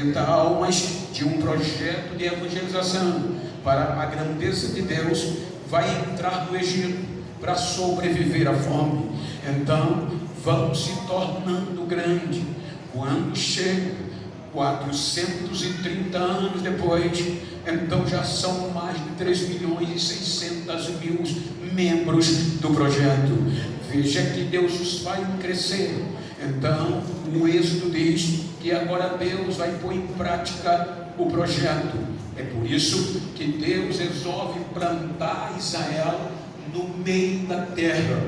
Então, mas de um projeto de evangelização para a grandeza de Deus, vai entrar no Egito para sobreviver à fome. Então vão se tornando grande. Quando chega 430 anos depois, então já são mais de 3.600.000 membros do projeto. Veja que Deus os faz crescer. Então o Êxodo diz que agora Deus vai pôr em prática o projeto. É por isso que Deus resolve plantar Israel no meio da terra,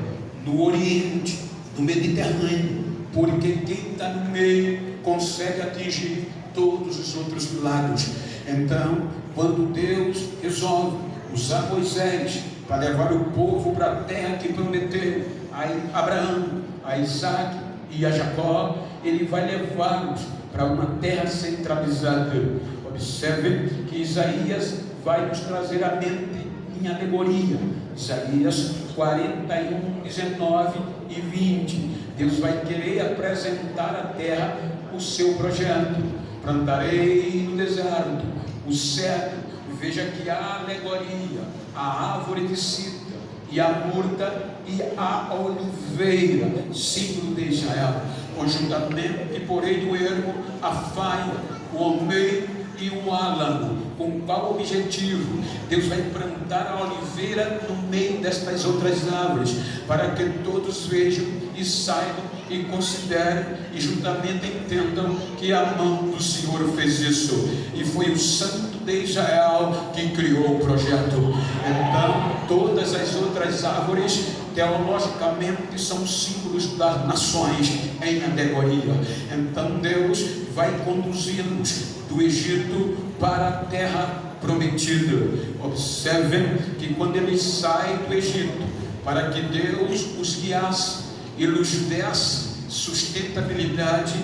no Oriente, no Mediterrâneo, porque quem está no meio consegue atingir todos os outros lados. Então, quando Deus resolve usar Moisés para levar o povo para a terra que prometeu a Abraão, a Isaac e a Jacó, ele vai levá-los para uma terra centralizada. Observe que Isaías vai nos trazer a mente em alegoria. Isaías 41, 19 e 20. Deus vai querer apresentar à terra o seu projeto. Plantarei no deserto o cedro. Veja que a alegoria, a árvore de citra e a murta e a oliveira, símbolo de Israel. Conjuntamente porém do ermo, a faia, o almeiro e o álamo. Com qual objetivo? Deus vai plantar a oliveira no meio destas outras árvores, para que todos vejam e saibam e considerem e juntamente entendam que a mão do Senhor fez isso, e foi o Santo de Israel que criou o projeto. Então todas as outras árvores teologicamente são símbolos das nações em alegoria. Então Deus vai conduzi-los do Egito para a terra prometida. Observem que quando eles saem do Egito, para que Deus os guiasse e lhes desse sustentabilidade,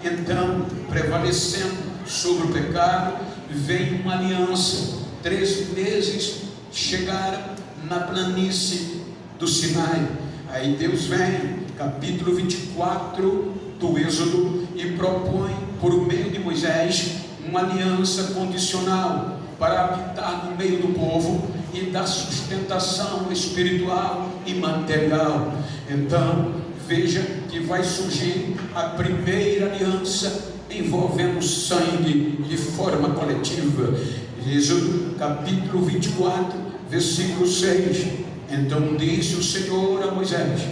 então, prevalecendo sobre o pecado, vem uma aliança. 3 meses chegaram na planície do Sinai. Aí Deus vem, capítulo 24 do Êxodo, e propõe por meio de Moisés uma aliança condicional para habitar no meio do povo e dar sustentação espiritual e material. Então veja que vai surgir a primeira aliança envolvendo sangue de forma coletiva. Êxodo capítulo 24 versículo 6. Então disse o Senhor a Moisés,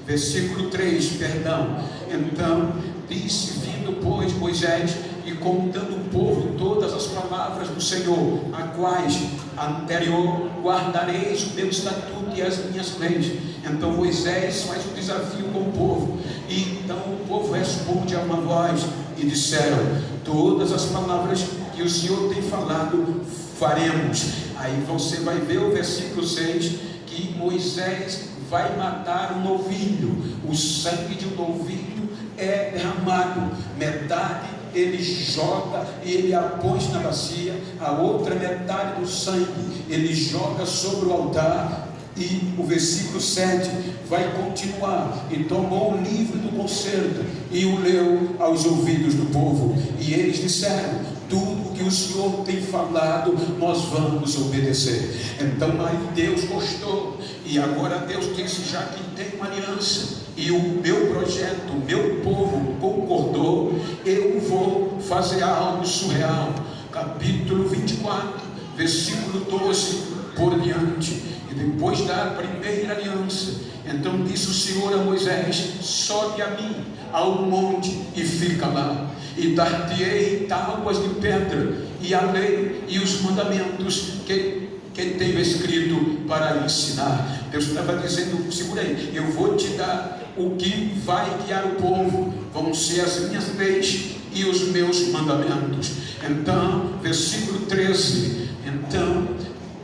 versículo 3, perdão. Então disse, vindo pois Moisés e contando o povo todas as palavras do Senhor, a quais anterior guardareis o meu estatuto e as minhas leis. Então Moisés faz um desafio com o povo, e então o povo responde a uma voz e disseram: todas as palavras que o Senhor tem falado faremos. Aí você vai ver o versículo 6, que Moisés vai matar um novilho. O sangue de um novilho é derramado, metade ele joga e ele a põe na bacia, a outra metade do sangue ele joga sobre o altar. E o versículo 7 vai continuar: e tomou o livro do concerto e o leu aos ouvidos do povo, e eles disseram: tudo que o Senhor tem falado nós vamos obedecer. Então aí Deus gostou, e agora Deus disse: já que tem uma aliança e o meu projeto, o meu povo concordou, eu vou fazer algo surreal. Capítulo 24 versículo 12 por diante. E depois da primeira aliança, então disse o Senhor a Moisés: sobe a mim ao monte e fica lá, e dar-te-ei tábuas de pedra, e a lei e os mandamentos que tenho escrito para ensinar. Deus estava dizendo: segura aí, eu vou te dar o que vai guiar o povo, vão ser as minhas leis e os meus mandamentos. Então, versículo 13, então,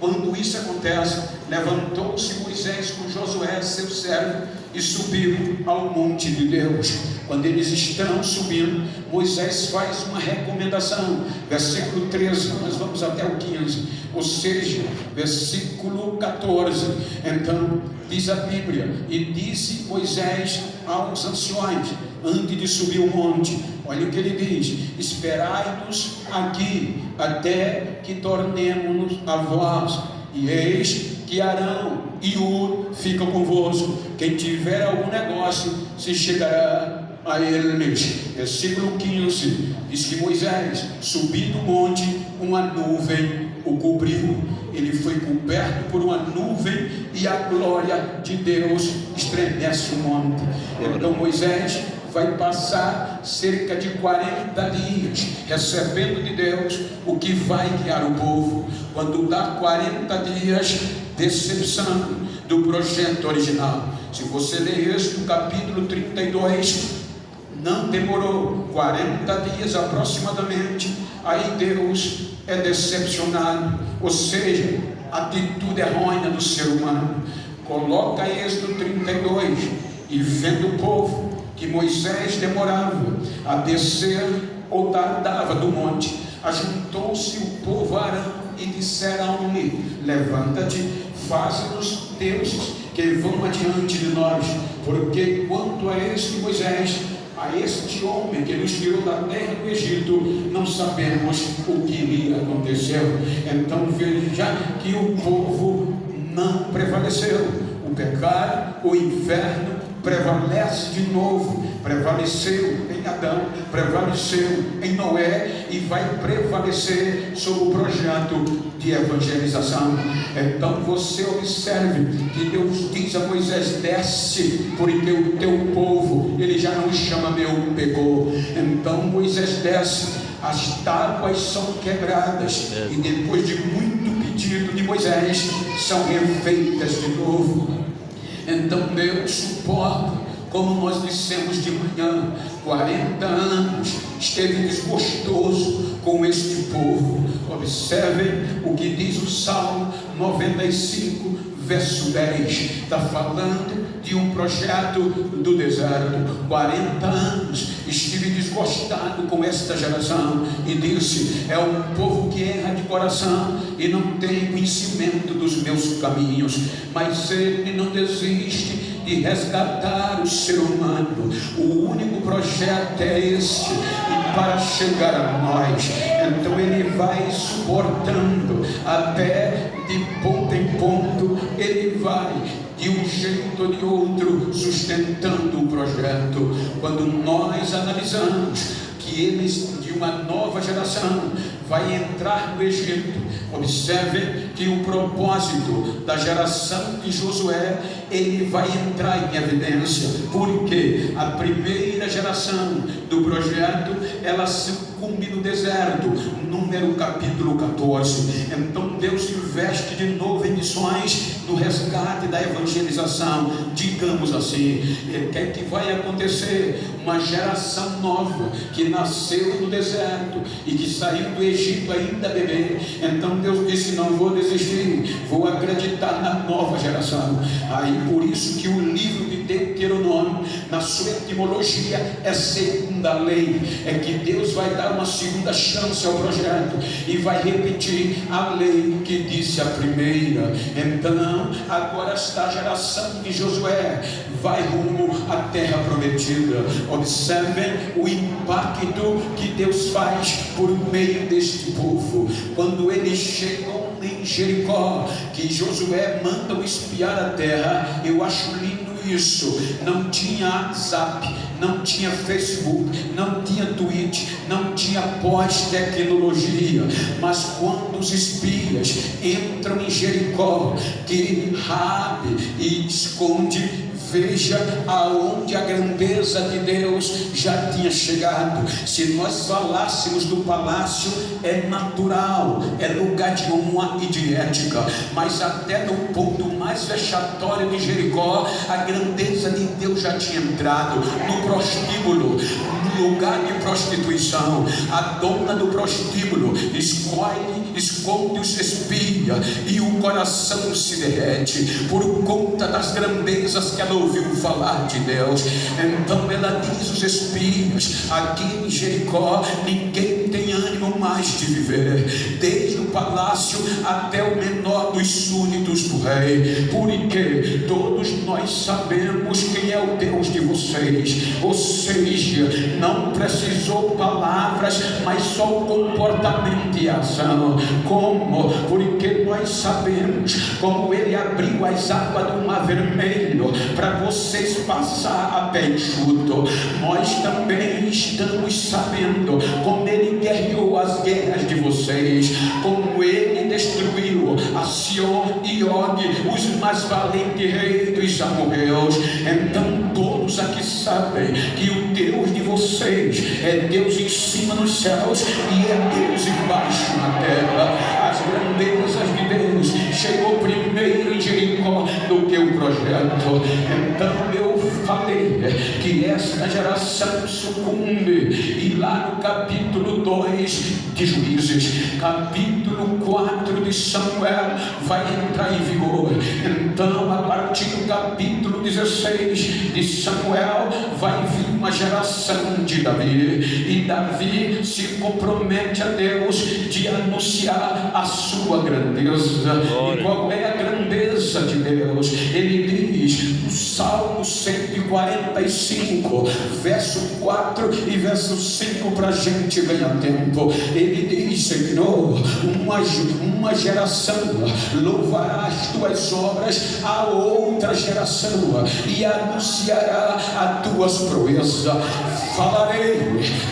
quando isso acontece, levantou-se Moisés com Josué, seu servo, e subiu ao monte de Deus. Quando eles estão subindo, Moisés faz uma recomendação. Versículo 13, nós vamos até o 15, ou seja, versículo 14. Então diz a Bíblia: e disse Moisés aos anciões: antes de subir o monte. Olha o que ele diz: esperai-nos aqui até que tornemos a vós, e eis que Arão e Hur ficam convosco. Quem tiver algum negócio se chegará a eles. Versículo 15 diz que Moisés, subindo o monte, uma nuvem o cobriu. Ele foi coberto por uma nuvem e a glória de Deus estremece o monte. Então Moisés vai passar cerca de 40 dias recebendo de Deus o que vai guiar o povo. Quando dá 40 dias, decepção do projeto original. Se você ler Êxodo capítulo 32, não demorou 40 dias aproximadamente, aí Deus é decepcionado, ou seja, a atitude errônea do ser humano. Coloca Êxodo 32 e vendo o povo que Moisés demorava a descer ou tardava do monte, ajuntou-se o povo a Arão e disseram-lhe: levanta-te, faze-nos deuses que vão adiante de nós, porque quanto a este Moisés, a este homem que nos tirou da terra do Egito, não sabemos o que iria acontecer. Então veja que o povo não prevaleceu. O pecado, o inferno prevalece de novo. Prevaleceu em Adão, prevaleceu em Noé e vai prevalecer sobre o projeto de evangelização. Então você observe que Deus diz a Moisés: desce, porque o teu povo, ele já não chama meu pecou. Então Moisés desce, as tábuas são quebradas e depois de muito pedido de Moisés, são refeitas de novo. Então Deus suporta, como nós dissemos de manhã, 40 anos esteve desgostoso com este povo. Observem o que diz o Salmo 95, verso 10. Está falando de um projeto do deserto. 40 anos estive desgostado com esta geração, e disse: é um povo que erra de coração e não tem conhecimento dos meus caminhos. Mas ele não desiste de resgatar o ser humano. O único projeto é este, e para chegar a nós, então ele vai suportando até de ponto em ponto, ele vai de um jeito ou de outro sustentando o projeto. Quando nós analisamos que eles de uma nova geração vai entrar no Egito, observe que o propósito da geração de Josué, ele vai entrar em evidência, porque a primeira geração do projeto, ela sucumbe no deserto, Número capítulo 14. Então Deus investe de novo em missões, no resgate da evangelização, digamos assim. O que é que vai acontecer? Uma geração nova que nasceu no deserto e que saiu do Egito ainda bebê. Então Deus disse: não vou desistir, vou acreditar na nova geração. Aí por isso que o livro de Deuteronômio, na sua etimologia, é segunda lei. É que Deus vai dar uma segunda chance ao projeto e vai repetir a lei que disse a primeira. Então agora esta geração de Josué vai rumo à terra prometida. Observem o impacto que Deus faz por meio deste povo. Quando eles chegam em Jericó, que Josué manda espiar a terra, eu acho lindo isso. Não tinha WhatsApp, não tinha Facebook, não tinha Twitter, não tinha pós-tecnologia. Mas quando os espias entram em Jericó, que Raabe e esconde, veja aonde a grandeza de Deus já tinha chegado. Se nós falássemos do palácio, é natural, é lugar de honra e de ética, mas até no ponto mais vexatório de Jericó, a grandeza de Deus já tinha entrado. No prostíbulo, no lugar de prostituição, a dona do prostíbulo esconde os espias e o coração se derrete por conta das grandezas que ela ouviu falar de Deus. Então ela diz aos espias: aqui em Jericó ninguém tem ânimo mais de viver. Desde o palácio até o menor dos súditos do rei, porque todos nós sabemos quem é o Deus de vocês. Ou seja, não precisou palavras, mas só o comportamento e ação. Como? Porque nós sabemos como ele abriu as águas do Mar Vermelho para vocês passar a pé enxuto. Nós também estamos sabendo como ele guerreou as guerras de vocês, como ele destruiu a Sion e Og, os mais valentes reis dos amorreus. Então todos aqui sabem que o Deus de vocês é Deus em cima nos céus e é Deus embaixo na terra. As grandezas de Deus chegou primeiro em Jericó do que o projeto. Então eu falei que esta geração sucumbe, e lá no capítulo 2 de Juízes, capítulo 4 de Samuel vai entrar em vigor. Então a partir do capítulo 16 de Samuel vai vir uma geração de Davi, e Davi se compromete a Deus de anunciar a sua grandeza. E qual é a grandeza de Deus? Ele diz no Salmo 145, verso 4 e verso 5, para a gente ganhar tempo. Ele diz: Senhor, uma geração louvará as tuas obras a outra geração e anunciará as tuas proezas. Falarei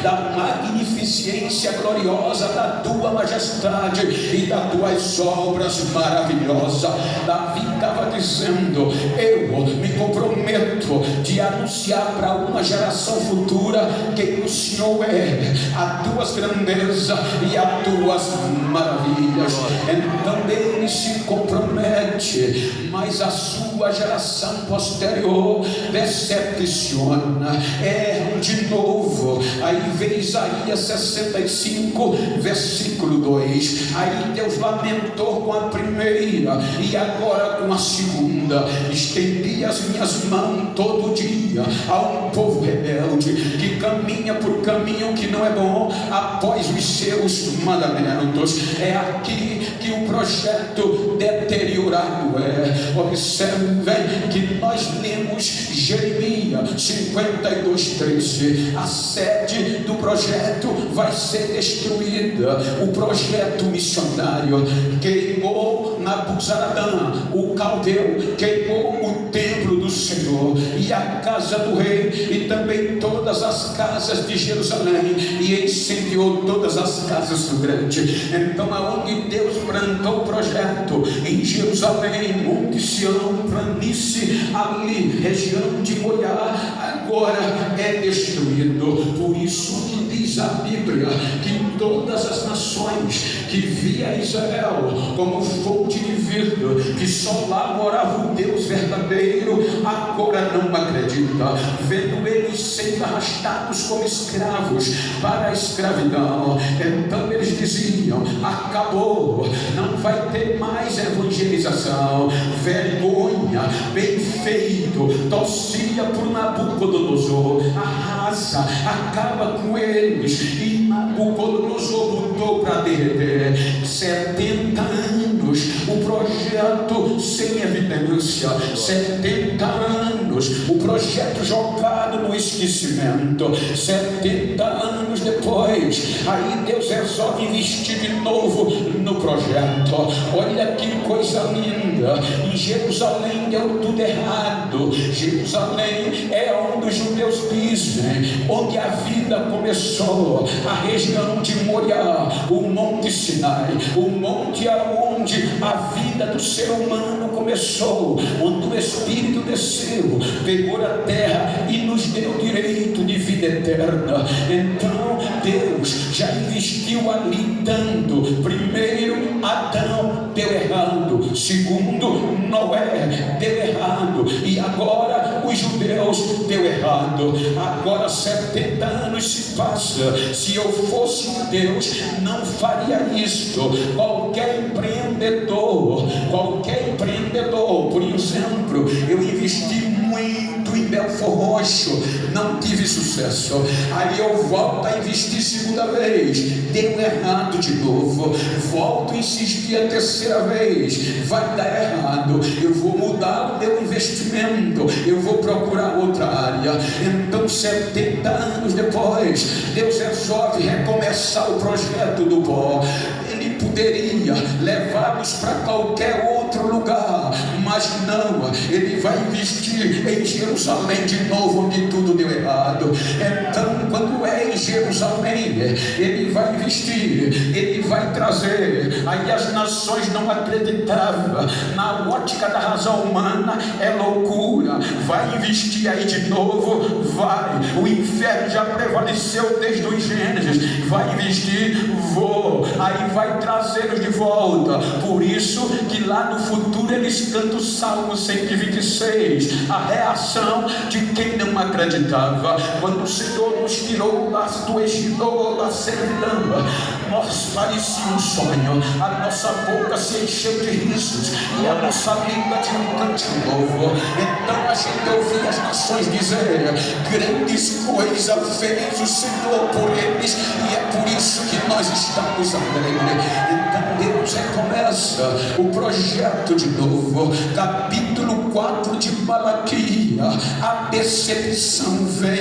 da magnificência gloriosa da tua majestade e das tuas obras maravilhosas. Davi estava dizendo: eu me comprometo de anunciar para uma geração futura que o Senhor é as tuas grandezas e as tuas maravilhas. Então ele se compromete, mas a sua geração posterior decepciona, erram de novo. Aí vem Isaías 65, versículo 2. Aí Deus lamentou com a primeira e agora com a segunda. Estendi as minhas mãos todo dia a um povo rebelde que caminha por caminho que não é bom após os seus mandamentos. É aqui que o projeto deteriorado é. Observem que nós lemos Jeremias 52:13. A sede do projeto vai ser destruída. O projeto missionário queimou Nabuzaradã, o caldeu, queimou o templo do Senhor e a casa do rei, e também todas as casas de Jerusalém, e incendiou todas as casas do grande. Então aonde Deus plantou o projeto, em Jerusalém, Monte Sião, planície ali, região de Moriá, agora é destruído. Por isso que diz a Bíblia que todas as nações que via Israel como fonte de vida, que só lá morava o Deus verdadeiro, agora não acredita, vendo eles sendo arrastados como escravos para a escravidão. Então eles diziam: acabou, não vai ter mais evangelização. Vergonha, bem feito, torcia por Nabucodonosor, arrasa, acaba com eles. E Nabucodonosor lutou para derreter. 70 anos o projeto sem evidência, 70 anos o projeto jogado no esquecimento. 70 anos depois, aí Deus resolve investir de novo no projeto. Olha que coisa linda. Em Jerusalém deu tudo errado. Jerusalém é onde os judeus dizem onde a vida começou, a região de Moriá, o Monte Sinai, o monte aonde a vida do ser humano começou, onde o Espírito desceu, pegou a terra e nos deu direito de vida eterna. Então Deus já investiu ali tanto. Primeiro, Adão deu errado. Segundo, Noé deu errado. E agora os judeus Deus deu errado. Agora 70 anos se passam. Se eu fosse Deus, não faria isto. Qualquer empreendedor, por exemplo, eu investi muito em Belfor Roxo, não tive sucesso. Aí eu volto a investir segunda vez, deu errado de novo. Volto a insistir a terceira vez, vai dar errado. Eu vou mudar o meu investimento, eu vou procurar outra área. Então 70 anos depois, Deus resolve recomeçar o projeto do pó. Ele poderia levá-los para qualquer outro lugar, mas não, ele vai investir em Jerusalém de novo, onde tudo deu errado. Então, quando é em Jerusalém, ele vai investir, ele vai trazer. Aí as nações não acreditavam, na ótica da razão humana é loucura. Vai investir aí de novo, vai. O inferno já prevaleceu desde o Gênesis, vai investir, vou. Aí vai trazê-los de volta. Por isso que lá no futuro eles cantam o Salmo 126, a reação de quem não acreditava. Quando o Senhor nos tirou do Egito, da servidão, nós parecia um sonho, a nossa boca se encheu de risos e a nossa língua de um canto novo. Então a gente ouvia as nações dizer: grandes coisas fez o Senhor por eles, e é por isso que nós estamos alegres. Então Deus recomeça o projeto de novo. Capítulo 4 de Malaquia, a decepção vem.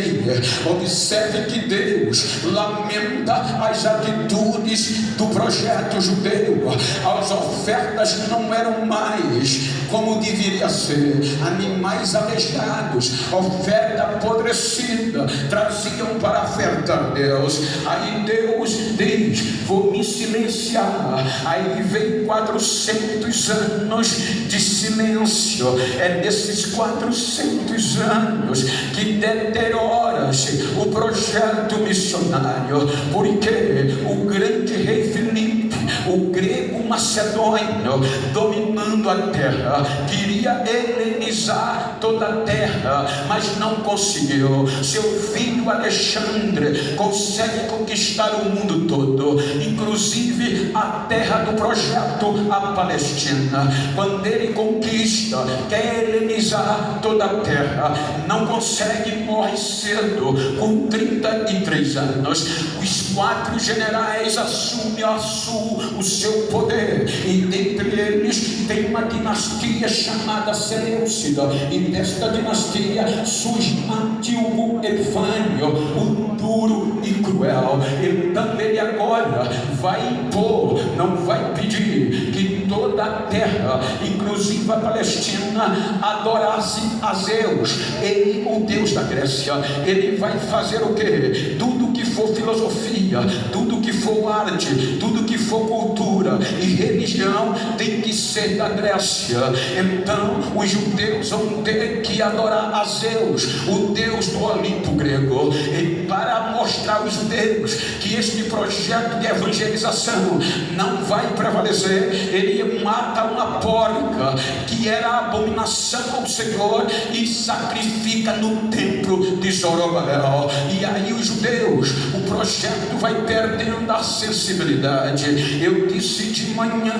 Observe que Deus lamenta as atitudes do projeto judeu. As ofertas não eram mais como deveria ser. Animais aleijados, oferta apodrecida, traziam para ofertar a Deus. Aí Deus diz: vou me silenciar. Aí vem 400 anos de silêncio. É nesses 400 anos que deteriora-se o projeto missionário, porque o grande rei Filipe, o grego macedônio, dominando a terra, queria helenizar toda a terra, mas não conseguiu. Seu filho Alexandre consegue conquistar o mundo todo, inclusive a terra do projeto, a Palestina. Quando ele conquista, quer helenizar toda a terra, não consegue, morre cedo, com 33 anos. Os 4 generais assumem a sul o seu poder, e dentre eles tem uma dinastia chamada Seleucida, e desta dinastia surge Antíoco Epifânio, o duro e cruel. Então ele agora vai impor, não vai pedir que toda a terra, inclusive a Palestina, adorasse a Zeus, ele, o Deus da Grécia. Ele vai fazer o quê? Tudo que for filosofia, tudo que for arte, tudo que for cultura e religião tem que ser da Grécia. Então os judeus vão ter que adorar a Zeus, o Deus do Olimpo grego. E para mostrar aos judeus que este projeto de evangelização não vai prevalecer, ele mata uma porca que era abominação ao Senhor e sacrifica no templo de Zorobabel. E aí os judeus, o projeto vai perdendo a sensibilidade. Eu disse de manhã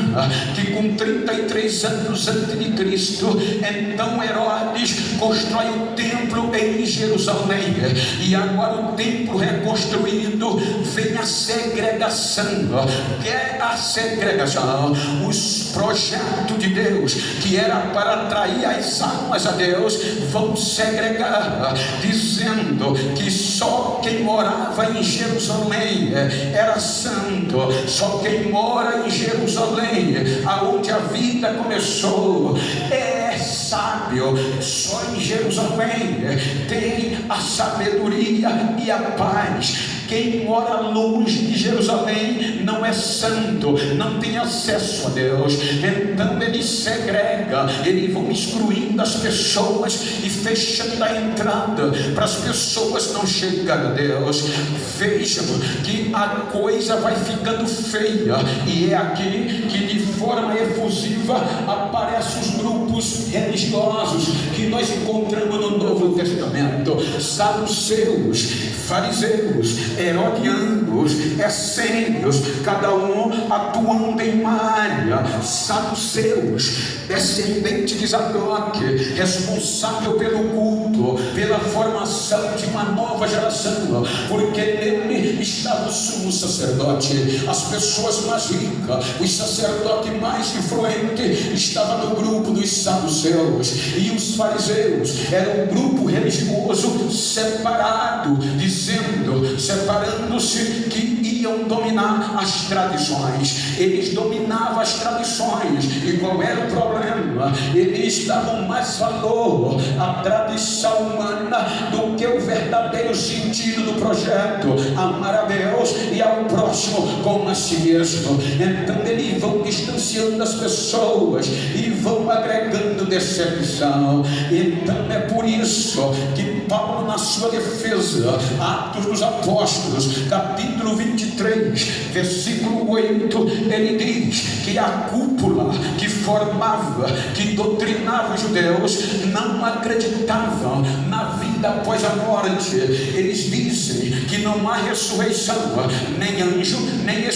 que com 33 anos antes de Cristo, então Herodes constrói o templo em Jerusalém, e agora o templo reconstruído, vem a segregação. Que é a segregação? Os projetos de Deus, que era para atrair as almas a Deus, vão segregar, dizendo que só quem morava em Jerusalém era santo, só quem mora em Jerusalém, aonde a vida começou, é sábio. Só em Jerusalém tem a sabedoria e a paz. Quem mora longe de Jerusalém não é santo, não tem acesso a Deus. Então ele segrega, eles vão excluindo as pessoas e fechando a entrada para as pessoas não chegarem a Deus. Vejam que a coisa vai ficando feia, e é aqui que de forma efusiva aparecem os grupos religiosos que nós encontramos no Novo Testamento: saduceus, fariseus, herodianos, essênios, cada um atuando em uma área. Saduceus, descendente de Zadok, responsável pelo culto, pela formação de uma nova geração, porque nele estava o sumo sacerdote, as pessoas mais ricas, os sacerdotes mais influentes estavam no grupo dos saduceus. E os fariseus eram um grupo religioso separado, separando-se, que iam dominar as tradições. Eles dominavam as tradições. E qual era o problema? Eles davam mais valor à tradição humana do que o verdadeiro sentido do projeto: amar a Deus e ao próximo como a si mesmo. Então eles vão distanciando as pessoas e vão agregando decepção. Então é por isso que Paulo, na sua defesa, Atos dos Apóstolos, capítulo 23, versículo 8, ele diz que a cúpula que formava, que doutrinava os judeus, não acreditavam na vida após a morte. Eles dizem que não há ressurreição, nem anjo, nem